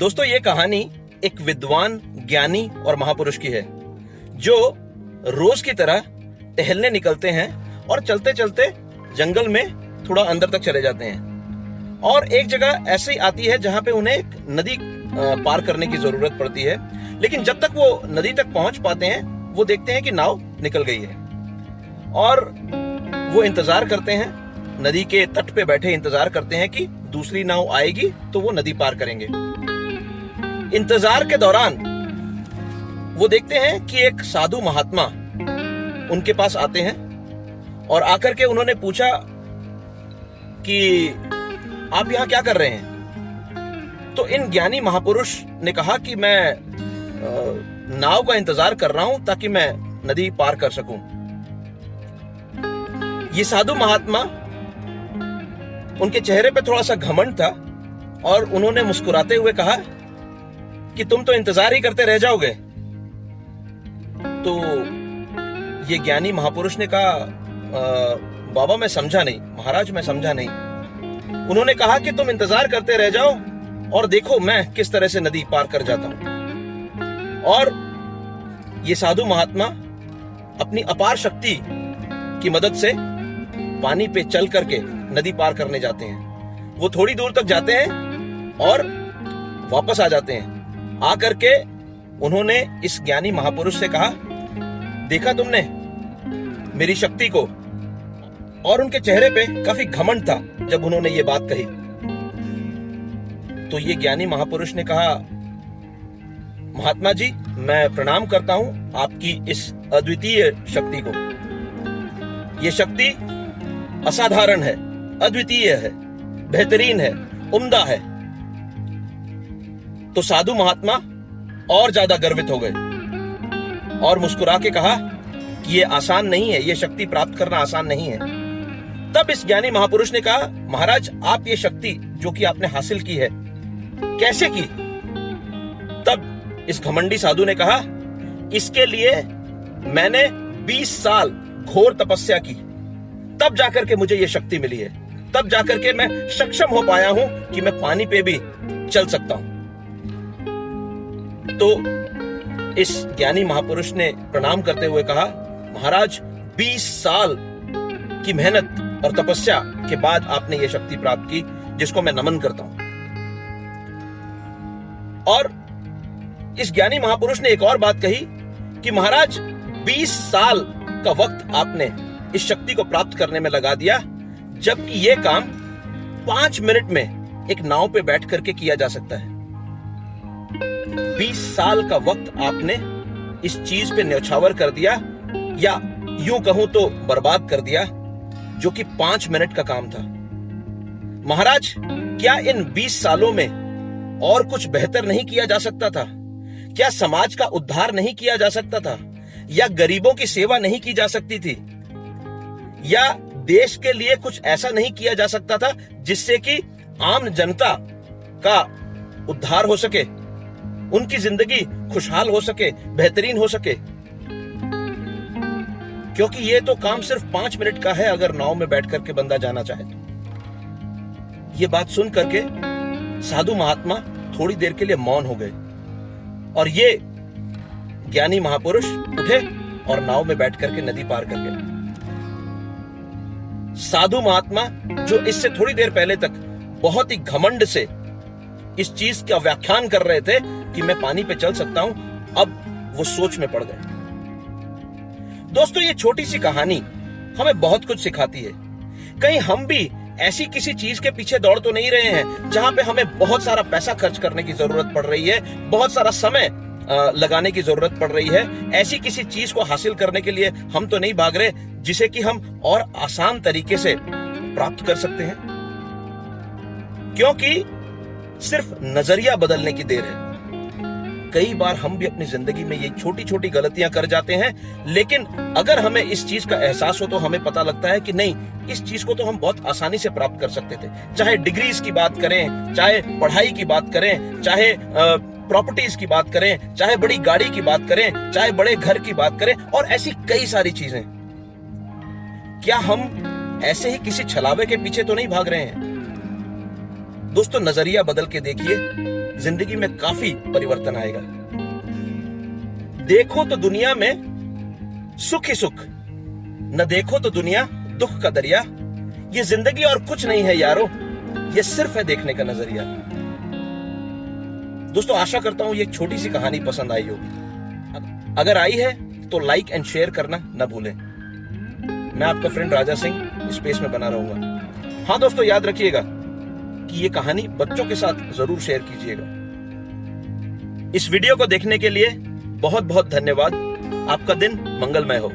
दोस्तों, ये कहानी एक विद्वान, ज्ञानी और महापुरुष की है जो रोज की तरह टहलने निकलते हैं और चलते चलते जंगल में थोड़ा अंदर तक चले जाते हैं और एक जगह ऐसी आती है जहां पे उन्हें एक नदी पार करने की जरूरत पड़ती है। लेकिन जब तक वो नदी तक पहुंच पाते हैं वो देखते हैं कि नाव निकल गई है और वो इंतजार करते हैं, नदी के तट पे बैठे इंतजार करते हैं कि दूसरी नाव आएगी तो वो नदी पार करेंगे। इंतजार के दौरान वो देखते हैं कि एक साधु महात्मा उनके पास आते हैं और आकर के उन्होंने पूछा कि आप यहां क्या कर रहे हैं। तो इन ज्ञानी महापुरुष ने कहा कि मैं नाव का इंतजार कर रहा हूं ताकि मैं नदी पार कर सकूं। ये साधु महात्मा, उनके चेहरे पे थोड़ा सा घमंड था और उन्होंने मुस्कुराते हुए कहा कि तुम तो इंतजार ही करते रह जाओगे। तो ये ज्ञानी महापुरुष ने कहा, बाबा मैं समझा नहीं, महाराज मैं समझा नहीं। उन्होंने कहा कि तुम इंतजार करते रह जाओ और देखो मैं किस तरह से नदी पार कर जाता हूं। और ये साधु महात्मा अपनी अपार शक्ति की मदद से पानी पे चल करके नदी पार करने जाते हैं। वो थोड़ी दूर तक जाते हैं और वापस आ जाते हैं। आकर के उन्होंने इस ज्ञानी महापुरुष से कहा, देखा तुमने मेरी शक्ति को। और उनके चेहरे पे काफी घमंड था जब उन्होंने ये बात कही। तो ये ज्ञानी महापुरुष ने कहा, महात्मा जी मैं प्रणाम करता हूं आपकी इस अद्वितीय शक्ति को। ये शक्ति असाधारण है, अद्वितीय है, बेहतरीन है, उम्दा है। तो साधु महात्मा और ज्यादा गर्वित हो गए और मुस्कुरा के कहा कि ये आसान नहीं है, ये शक्ति प्राप्त करना आसान नहीं है। तब इस ज्ञानी महापुरुष ने कहा, महाराज आप ये शक्ति जो कि आपने हासिल की है कैसे की। तब इस घमंडी साधु ने कहा, इसके लिए मैंने 20 साल घोर तपस्या की, तब जाकर के मुझे ये शक्ति मिली है, तब जाकर के मैं सक्षम हो पाया हूं कि मैं पानी पे भी चल सकता हूं। तो इस ज्ञानी महापुरुष ने प्रणाम करते हुए कहा, महाराज 20 साल की मेहनत और तपस्या के बाद आपने ये शक्ति प्राप्त की, जिसको मैं नमन करता हूं। और इस ज्ञानी महापुरुष ने एक और बात कही कि महाराज 20 साल का वक्त आपने इस शक्ति को प्राप्त करने में लगा दिया, जबकि यह काम 5 मिनट में एक नाव पे बैठ करके किया जा सकता है। 20 साल का वक्त आपने इस चीज पे न्यौछावर कर दिया, या यूं कहूं तो बर्बाद कर दिया, जो कि 5 मिनट का काम था। महाराज क्या इन 20 सालों में और कुछ बेहतर नहीं किया जा सकता था? क्या समाज का उद्धार नहीं किया जा सकता था? या गरीबों की सेवा नहीं की जा सकती थी? या देश के लिए कुछ ऐसा नहीं किया जा सकता था जिससे कि आम जनता का उद्धार हो सके, उनकी जिंदगी खुशहाल हो सके, बेहतरीन हो सके? क्योंकि ये तो काम सिर्फ 5 मिनट का है अगर नाव में बैठ करके बंदा जाना चाहे तो। ये बात सुन करके साधु महात्मा थोड़ी देर के लिए मौन हो गए और ये ज्ञानी महापुरुष उठे और नाव में बैठ करके नदी पार कर गए। साधु महात्मा जो इससे थोड़ी देर पहले तक बहुत ही घमंड से इस चीज का व्याख्यान कर रहे थे कि मैं पानी पे चल सकता हूं, अब वो सोच में पड़ गए। दोस्तों, ये छोटी सी कहानी हमें बहुत कुछ सिखाती है। कहीं हम भी ऐसी किसी चीज के पीछे दौड़ तो नहीं रहे हैं जहां पे हमें बहुत सारा पैसा खर्च करने की जरूरत पड़ रही है, बहुत सारा समय लगाने की जरूरत पड़ रही है। ऐसी किसी चीज को हासिल करने के लिए हम तो नहीं भाग रहे जिसे कि हम और आसान तरीके से प्राप्त कर सकते हैं, क्योंकि सिर्फ नजरिया बदलने की देर है। कई बार हम भी अपनी जिंदगी में ये छोटी छोटी गलतियां कर जाते हैं, लेकिन अगर हमें इस चीज का एहसास हो तो हमें पता लगता है कि नहीं, इस चीज को तो हम बहुत आसानी से प्राप्त कर सकते थे। चाहे डिग्रीज की बात करें, चाहे पढ़ाई की बात करें, चाहे प्रॉपर्टीज की बात करें, चाहे बड़ी गाड़ी की बात करें, चाहे बड़े घर की बात करें, और ऐसी कई सारी चीजें। क्या हम ऐसे ही किसी छलावे के पीछे तो नहीं भाग रहे हैं? दोस्तों, नजरिया बदल के देखिए, जिंदगी में काफी परिवर्तन आएगा। देखो तो दुनिया में सुख ही सुख, न देखो तो दुनिया दुख का दरिया। ये जिंदगी और कुछ नहीं है यारो, ये सिर्फ है देखने का नजरिया। दोस्तों, आशा करता हूं ये एक छोटी सी कहानी पसंद आई होगी। अगर आई है तो लाइक एंड शेयर करना न भूलें। मैं आपका फ्रेंड राजा सिंह स्पेस में बना रहूंगा। हाँ दोस्तों, याद रखिएगा कि ये कहानी बच्चों के साथ जरूर शेयर कीजिएगा। इस वीडियो को देखने के लिए बहुत बहुत धन्यवाद। आपका दिन मंगलमय हो।